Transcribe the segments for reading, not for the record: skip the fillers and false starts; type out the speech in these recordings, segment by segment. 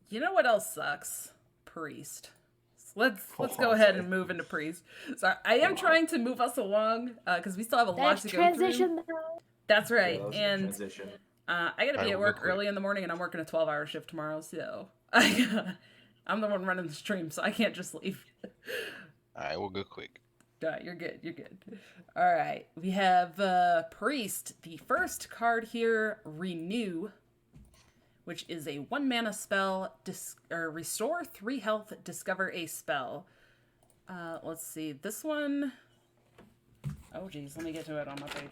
You know what else sucks? Priest. So let's go ahead Okay. and move into priest. So I am Wow. trying to move us along because we still have a lot There's to go through. transition though. That's Yeah, right, that was a good and transition. I got to All be right, at we'll go work quick. early in the morning, and I'm working a 12-hour shift tomorrow. So I'm the one running the stream, so I can't just leave. All right, we'll go quick. You're good. You're good. All right. We have Priest. The first card here, Renew, which is a 1 mana spell. Restore 3 health, discover a spell. Let's see. This one. Oh, geez. Let me get to it on my page.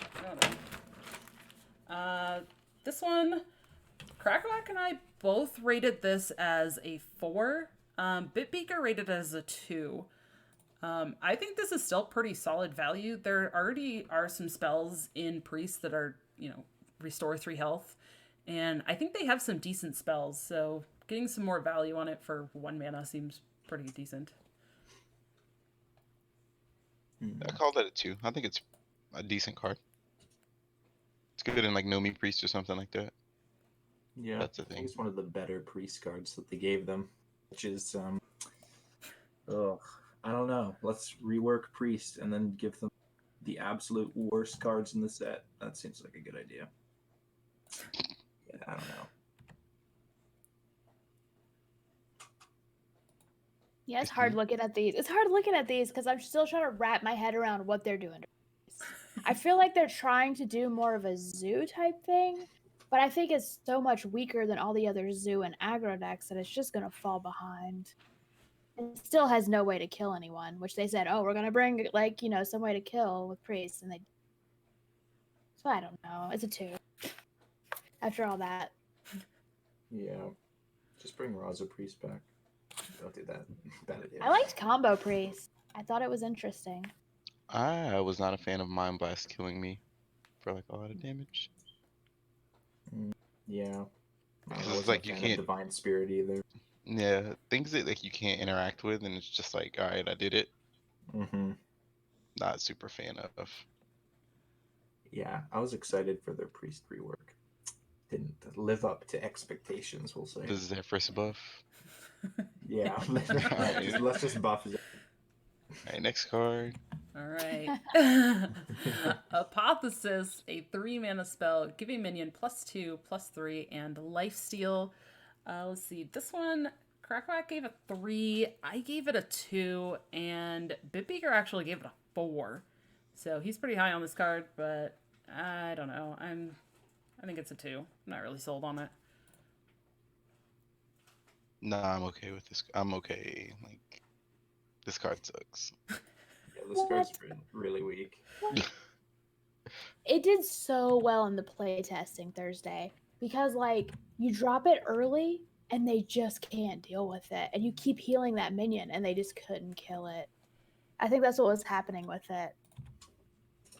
This one, Crackwack and I both rated this as a 4. Bitbeaker rated it as a 2. I think this is still pretty solid value. There already are some spells in Priest that are, restore 3 health. And I think they have some decent spells, so getting some more value on it for 1 mana seems pretty decent. I call that a 2. I think it's a decent card. It's good in like Nomi Priest or something like that. Yeah, That's the I think thing. it's one of the better priest cards that they gave them, which is I don't know. Let's rework priest and then give them the absolute worst cards in the set. That seems like a good idea. Yeah, I don't know. Yeah, it's hard looking at these. It's hard looking at these because I'm still trying to wrap my head around what they're doing. I feel like they're trying to do more of a zoo type thing, but I think it's so much weaker than all the other zoo and aggro decks that it's just gonna fall behind. It still has no way to kill anyone, which they said, oh, we're gonna bring some way to kill with priests, and they. So I don't know. It's a 2. After all that. Yeah, just bring Raza priest back. Don't do that. Bad idea. I liked combo priest. I thought it was interesting. I was not a fan of Mind Blast killing me for like a lot of damage. Yeah. I It's wasn't like a you fan can't. of Divine Spirit either. Yeah, things that like you can't interact with, and it's just like, all right, I did it. Mm-hmm. Not super fan of. Yeah, I was excited for their priest rework. Didn't live up to expectations, we'll say. This is their first buff. Yeah, Alright. let's just buff it. Alright, next card. All right. Apotheosis, a 3 mana spell. Give a minion +2/+3 and lifesteal. Let's see. This one, Crackwack gave a 3. I gave it a 2, and Bitbeaker actually gave it a 4. So he's pretty high on this card, but I don't know. I think it's a 2. I'm not really sold on it. Nah, I'm okay with this. I'm okay. Like, this card sucks. Yeah, this card's really weak. It did so well in the play testing Thursday because you drop it early and they just can't deal with it, and you keep healing that minion and they just couldn't kill it. I think that's what was happening with it.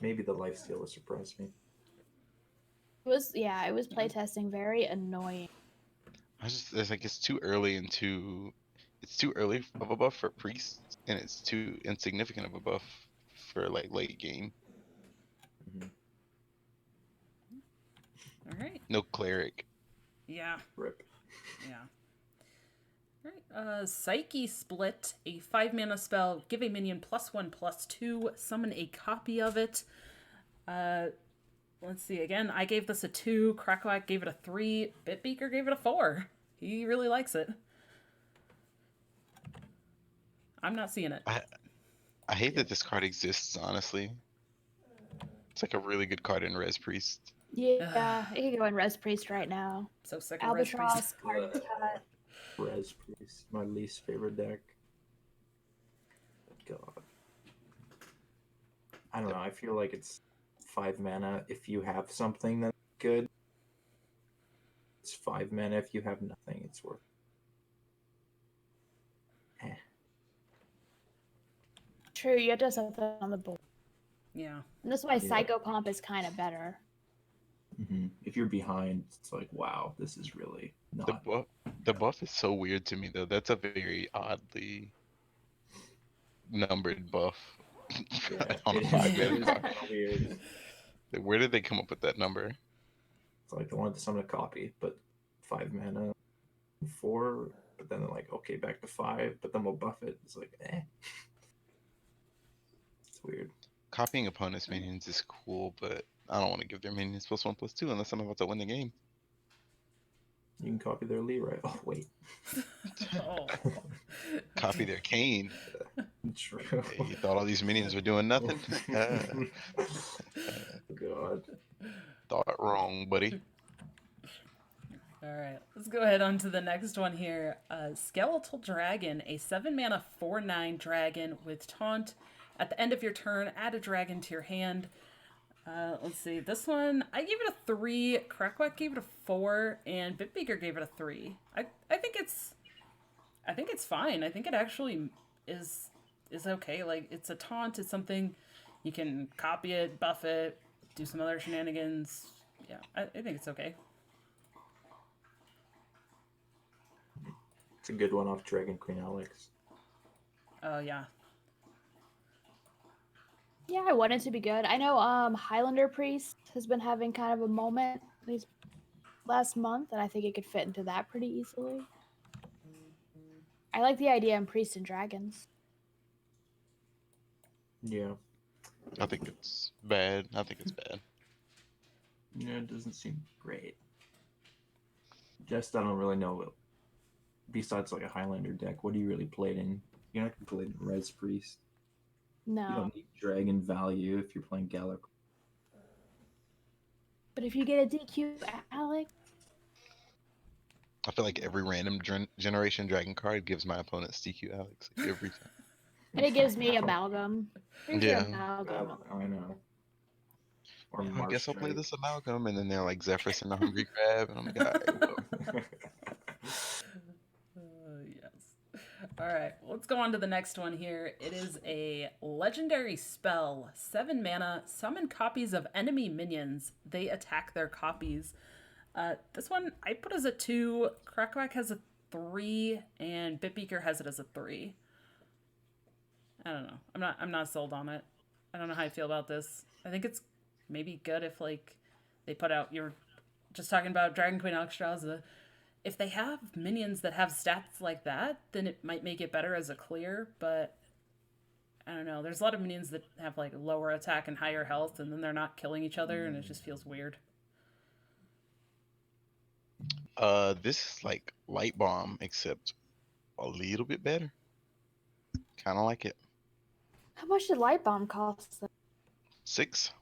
Maybe the lifesteal will surprise me. It was playtesting very annoying. It's like it's too early and it's too early of a buff for priests, and it's too insignificant of a buff for like late game. Mm-hmm. All right. No cleric. Yeah. Rip. Yeah. All right. Psyche Split, a 5 mana spell. Give a minion +1/+2. Summon a copy of it. Let's see. Again, I gave this a 2. Crackwack gave it a 3. Bitbeaker gave it a 4. He really likes it. I'm not seeing it. I hate that this card exists, honestly. It's like a really good card in Res Priest. Yeah, you can go in Res Priest right now. So sick of Res Priest. Albatross, card cut. Res Priest, my least favorite deck. God. I don't know, I feel like it's 5 mana if you have something that's good. It's 5 mana if you have nothing, it's worth it. True, you have to have something on the board. Yeah. And that's why Psycho Pomp is kind of better. Mm-hmm. If you're behind, it's like, wow, this is really not. The buff is so weird to me, though. That's a very oddly numbered buff. Yeah, on a it 5 is mana card. kind of weird. Where did they come up with that number? It's like they wanted to summon a copy, but 5 mana. 4, but then they're like, okay, back to 5, but then we'll buff it. It's like, it's weird. Copying opponents' minions is cool, but I don't want to give their minions +1/+2 unless I'm about to win the game. You can copy their Leroy. Oh wait, Oh. Copy their Kane. true. Hey, you thought all these minions were doing nothing? God. Thought wrong, buddy. All right, let's go ahead on to the next one here. Skeletal Dragon, a 7-mana 4/9 dragon with taunt. At the end of your turn, add a dragon to your hand. Let's see. This one, I gave it a 3. Crackwack gave it a 4, and Bitbeaker gave it a 3. I think it's fine. I think it actually is okay. Like, it's a taunt. It's something you can copy it, buff it, do some other shenanigans. Yeah, I think it's okay. It's a good one off Dragon Queen Alex. Oh yeah. Yeah, I want it to be good. I know Highlander Priest has been having kind of a moment these last month, and I think it could fit into that pretty easily. I like the idea in Priest and Dragons. Yeah. I think it's bad. Yeah, Yeah, it doesn't seem great. Just I don't really know. Besides like a Highlander deck, what do you really play it in? You're not gonna play it in Res Priest. No. You don't need dragon value if you're playing Gallic. But if you get a DQ Alex, I feel like every random generation dragon card gives my opponents DQ Alex, like, every time. and it gives me Amalgam. Pretty sure Yeah. Amalgam. I know. Or I guess I'll play Marstrike. this Amalgam, and then they're like Zephyrus and the Hungry Crab, and I'm like, alright, well. Yes. All right, let's go on to the next one here. It is a legendary spell, 7 mana, summon copies of enemy minions. They attack their copies. This one I put as a 2. Crackwack has a 3, and Bitbeaker has it as a 3. I don't know. I'm not sold on it. I don't know how I feel about this. I think it's maybe good if like they put out. You're just talking about Dragon Queen Alexstrasza. If they have minions that have stats like that, then it might make it better as a clear, but I don't know. There's a lot of minions that have like lower attack and higher health, and then they're not killing each other, and it just feels weird. This is like Light Bomb, except a little bit better. Kind of like it. How much did Light Bomb cost? 6.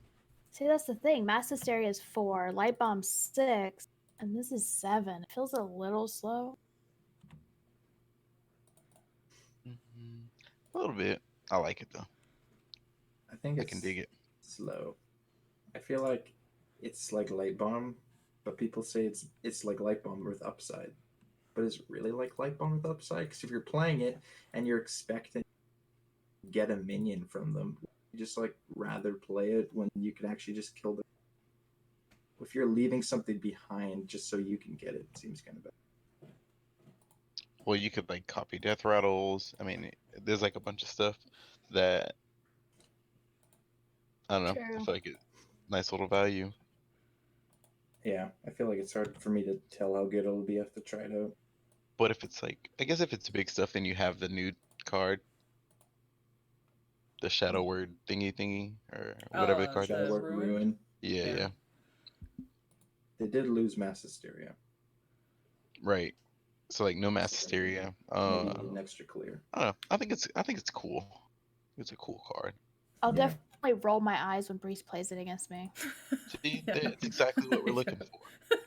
See, that's the thing. Mass Hysteria is 4, Light Bomb 6, and this is 7. It feels a little slow. A little bit. I like it though. I think I it's can dig it. slow. I feel like it's like Light Bomb, but people say it's like Light Bomb with upside. But is it really like Light Bomb with upside? Because if you're playing it and you're expecting to get a minion from them, you just like rather play it when you can actually just kill them. If you're leaving something behind just so you can get it, it seems kind of bad. Well, you could like copy death rattles. I mean, there's like a bunch of stuff that I don't know. True. I feel like it nice little value. Yeah, I feel like it's hard for me to tell how good it'll be. I have to try it out. But if it's like, I guess if it's big stuff, then you have the new card, the Shadow Word thingy, or whatever the card the is. Shadow Word Ruin. Yeah. They did lose Mass Hysteria. Right. So like no Mass Hysteria. Maybe an extra clear. I don't know. I think it's cool. It's a cool card. I'll definitely roll my eyes when Breeze plays it against me. See, that's exactly what we're looking for.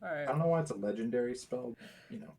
All right. I don't know why it's a legendary spell. You know,